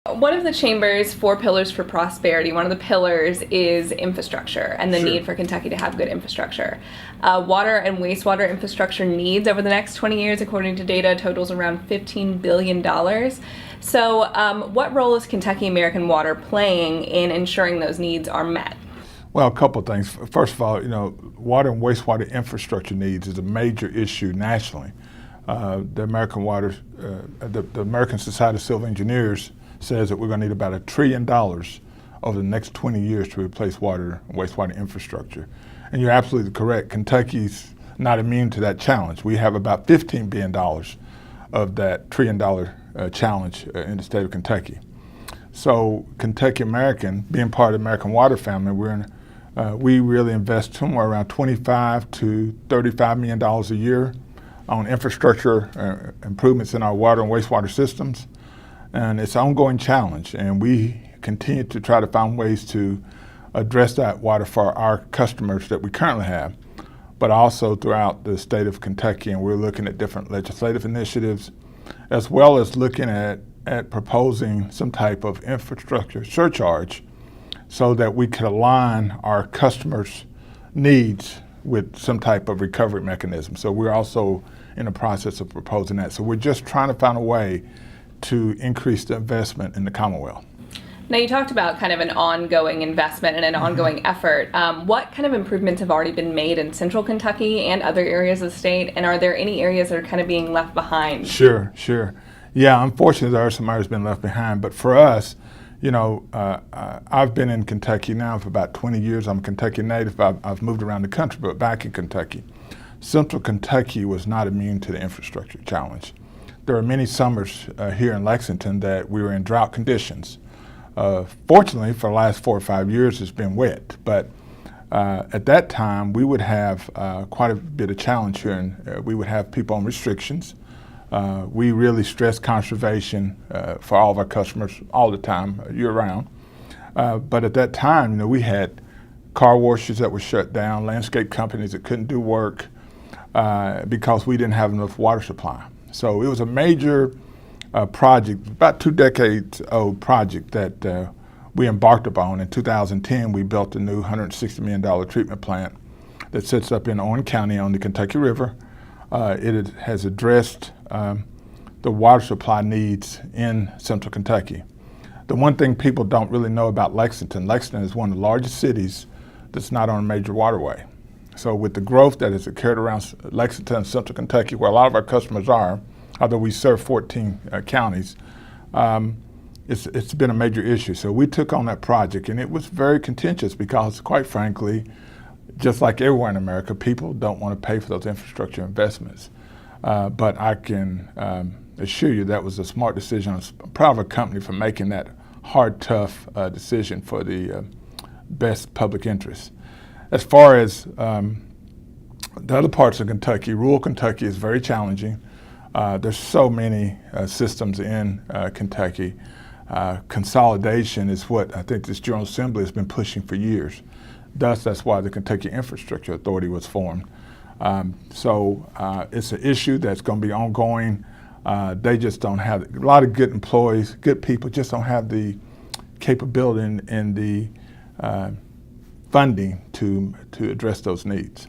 One of the Chamber's four pillars for prosperity, one of the pillars is infrastructure and the Sure. need for Kentucky to have good infrastructure. Water and wastewater infrastructure needs over the next 20 years, according to data, totals around $15 billion. So what role is Kentucky American Water playing in ensuring those needs are met? Well, a couple of things. First of all, water and wastewater infrastructure needs is a major issue nationally. The American Water, the American Society of Civil Engineers says that we're going to need about $1 trillion over the next 20 years to replace water and wastewater infrastructure. And you're absolutely correct. Kentucky's not immune to that challenge. We have about $15 billion of that $1 trillion challenge in the state of Kentucky. So Kentucky American, being part of the American Water family, we really invest somewhere around $25 to $35 million a year on infrastructure improvements in our water and wastewater systems. And it's an ongoing challenge, and we continue to try to find ways to address that water for our customers that we currently have, but also throughout the state of Kentucky. And we're looking at different legislative initiatives, as well as looking at proposing some type of infrastructure surcharge so that we could align our customers' needs with some type of recovery mechanism. So we're also in the process of proposing that. So we're just trying to find a way to increase the investment in the Commonwealth. Now, you talked about kind of an ongoing investment and an ongoing effort. What kind of improvements have already been made in central Kentucky and other areas of the state? And are there any areas that are kind of being left behind? Sure. Yeah, unfortunately, there are some areas been left behind. But for us, I've been in Kentucky now for about 20 years. I'm a Kentucky native. I've moved around the country, but back in Kentucky. Central Kentucky was not immune to the infrastructure challenge. There were many summers here in Lexington that we were in drought conditions. Fortunately, for the last 4 or 5 years, it's been wet. But at that time, we would have quite a bit of challenge here, and we would have people on restrictions. We really stress conservation for all of our customers all the time, year-round. But at that time, we had car washes that were shut down, landscape companies that couldn't do work because we didn't have enough water supply. So it was a major project, about 2 decades old project that we embarked upon. In 2010, we built a new $160 million treatment plant that sits up in Owen County on the Kentucky River. It has addressed the water supply needs in central Kentucky. The one thing people don't really know about Lexington is one of the largest cities that's not on a major waterway. So with the growth that has occurred around Lexington and central Kentucky, where a lot of our customers are, although we serve 14 counties, it's been a major issue. So we took on that project, and it was very contentious because, quite frankly, just like everywhere in America, people don't want to pay for those infrastructure investments. But I can assure you that was a smart decision. I'm proud of a company for making that hard, tough decision for the best public interest. As far as the other parts of Kentucky, rural Kentucky is very challenging. There's so many systems in Kentucky. Consolidation is what I think this General Assembly has been pushing for years. Thus, that's why the Kentucky Infrastructure Authority was formed. So it's an issue that's going to be ongoing. They just don't have, a lot of good employees, good people just don't have the capability and the funding to address those needs.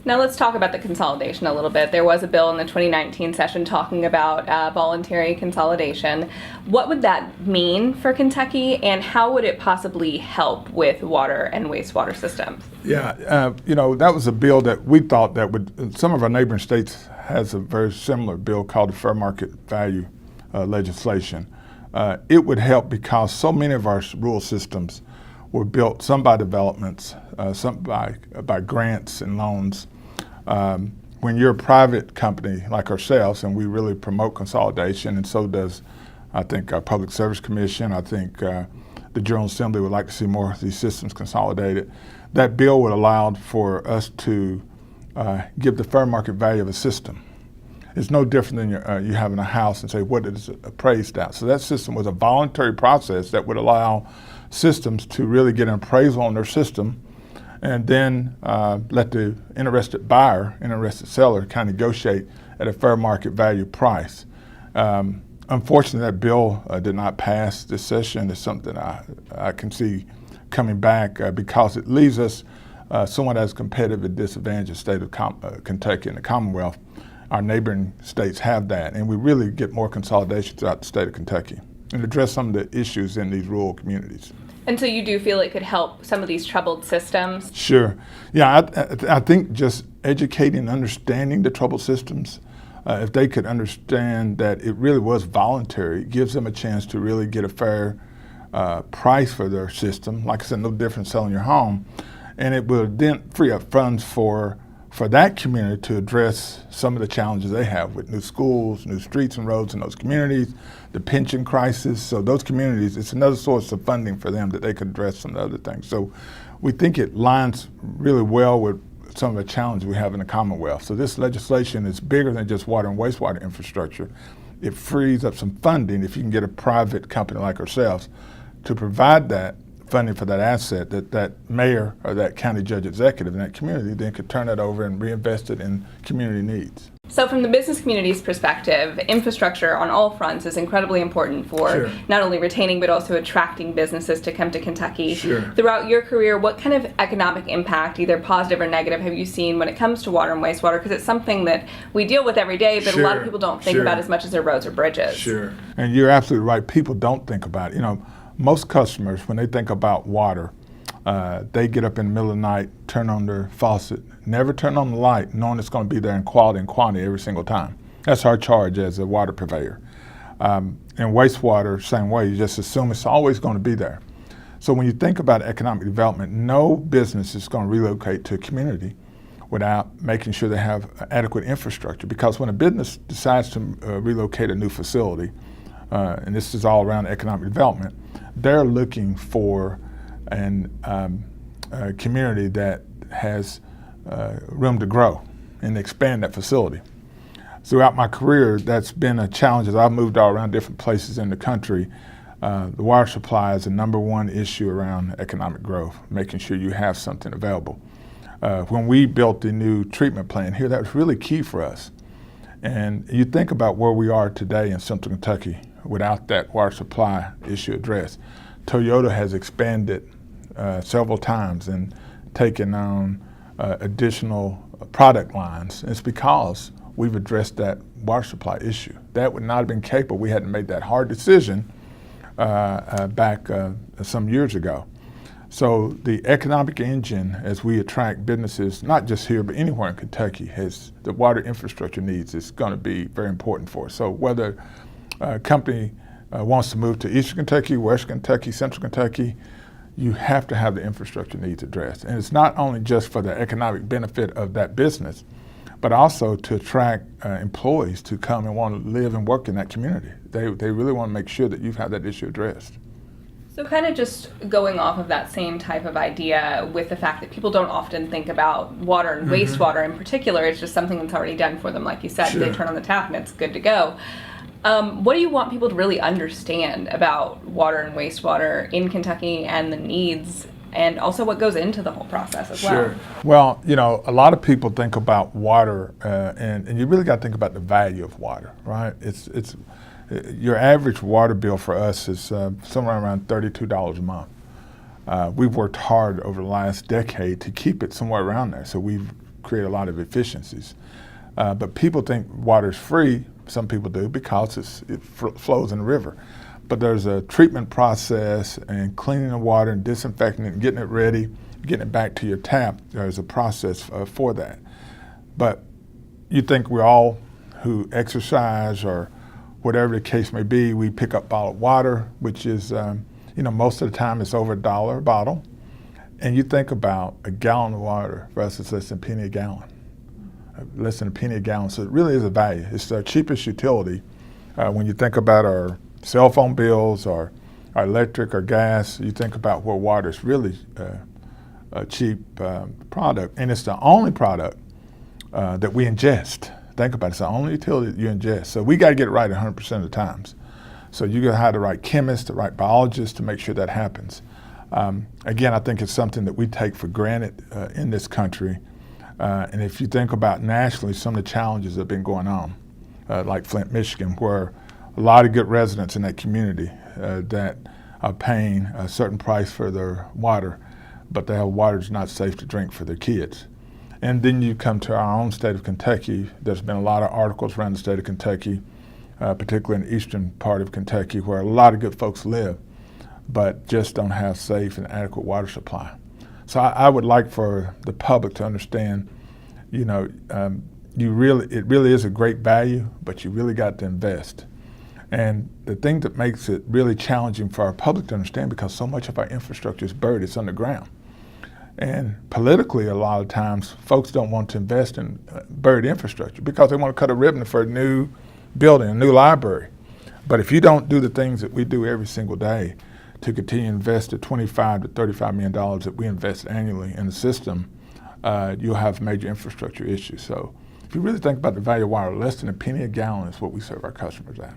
Now let's talk about the consolidation a little bit. There was a bill in the 2019 session talking about voluntary consolidation. What would that mean for Kentucky, and how would it possibly help with water and wastewater systems? Yeah, that was a bill that we thought that would, some of our neighboring states has a very similar bill called the fair market value legislation. It would help because so many of our rural systems were built, some by developments, some by grants and loans. When you're a private company like ourselves, and we really promote consolidation, and so does, I think, our Public Service Commission. I think the General Assembly would like to see more of these systems consolidated. That bill would allow for us to give the fair market value of a system. It's no different than you having a house and say, what is it appraised at? So that system was a voluntary process that would allow systems to really get an appraisal on their system, and then let the interested buyer, interested seller kind of negotiate at a fair market value price. Unfortunately, that bill did not pass this session. It's something I can see coming back because it leaves us somewhat as competitive at disadvantage the state of Kentucky and the Commonwealth. Our neighboring states have that, and we really get more consolidation throughout the state of Kentucky and address some of the issues in these rural communities. And so you do feel it could help some of these troubled systems? Sure. Yeah, I think just educating and understanding the troubled systems, if they could understand that it really was voluntary, it gives them a chance to really get a fair price for their system. Like I said, no different selling your home. And it will then free up funds for that community to address some of the challenges they have with new schools, new streets and roads in those communities, the pension crisis. So those communities, it's another source of funding for them that they could address some of the other things. So we think it lines really well with some of the challenges we have in the Commonwealth. So this legislation is bigger than just water and wastewater infrastructure. It frees up some funding if you can get a private company like ourselves to provide that funding for that asset, that mayor or that county judge executive in that community then could turn that over and reinvest it in community needs. So from the business community's perspective, infrastructure on all fronts is incredibly important for Sure. not only retaining but also attracting businesses to come to Kentucky. Sure. Throughout your career, what kind of economic impact, either positive or negative, have you seen when it comes to water and wastewater? Because it's something that we deal with every day, but a lot of people don't think about as much as their roads or bridges. Sure. And you're absolutely right. People don't think about it. You know, most customers, when they think about water, they get up in the middle of the night, turn on their faucet, never turn on the light, knowing it's going to be there in quality and quantity every single time. That's our charge as a water purveyor. And wastewater, same way, you just assume it's always going to be there. So when you think about economic development, no business is going to relocate to a community without making sure they have adequate infrastructure. Because when a business decides to relocate a new facility, and this is all around economic development, they're looking for a community that has room to grow and expand that facility. Throughout my career, that's been a challenge as I've moved all around different places in the country. The water supply is the #1 issue around economic growth, making sure you have something available. When we built the new treatment plant here, that was really key for us. And you think about where we are today in Central Kentucky without that water supply issue addressed. Toyota has expanded several times and taken on additional product lines. It's because we've addressed that water supply issue. That would not have been capable. We hadn't made that hard decision back some years ago. So the economic engine, as we attract businesses, not just here, but anywhere in Kentucky, has the water infrastructure needs is going to be very important for us. So whether a company wants to move to Eastern Kentucky, Western Kentucky, Central Kentucky, you have to have the infrastructure needs addressed. And it's not only just for the economic benefit of that business, but also to attract employees to come and want to live and work in that community. They really want to make sure that you've had that issue addressed. So kind of just going off of that same type of idea with the fact that people don't often think about water and wastewater in particular, it's just something that's already done for them. Like you said, Sure. They turn on the tap and it's good to go. What do you want people to really understand about water and wastewater in Kentucky and the needs and also what goes into the whole process as well? Sure. Well, you know, a lot of people think about water and you really got to think about the value of water, right? It's your average water bill for us is somewhere around $32 a month. We've worked hard over the last decade to keep it somewhere around there, so we've created a lot of efficiencies. But people think water's free. Some people do because it flows in the river. But there's a treatment process and cleaning the water and disinfecting it and getting it ready, getting it back to your tap. There's a process for that. But you think we all who exercise or whatever the case may be, we pick up bottled water, which is, most of the time it's over $1 a bottle. And you think about a gallon of water versus less than a penny a gallon. Less than a penny a gallon, so it really is a value. It's our cheapest utility. When you think about our cell phone bills or our electric or gas, you think about where water is really a cheap product, and it's the only product that we ingest. Think about it, it's the only utility that you ingest. So we got to get it right 100% of the times. So you got to have the right chemist, the right biologist to make sure that happens. Again, I think it's something that we take for granted in this country. And if you think about nationally, some of the challenges that have been going on, like Flint, Michigan, where a lot of good residents in that community that are paying a certain price for their water, but they have water that's not safe to drink for their kids. And then you come to our own state of Kentucky. There's been a lot of articles around the state of Kentucky, particularly in the eastern part of Kentucky, where a lot of good folks live, but just don't have safe and adequate water supply. So I would like for the public to understand, you know, it really is a great value, but you really got to invest. And the thing that makes it really challenging for our public to understand, because so much of our infrastructure is buried, it's underground. And politically, a lot of times, folks don't want to invest in buried infrastructure because they want to cut a ribbon for a new building, a new library. But if you don't do the things that we do every single day to continue to invest the $25 to $35 million that we invest annually in the system, you'll have major infrastructure issues. So if you really think about the value of water, less than a penny a gallon is what we serve our customers at.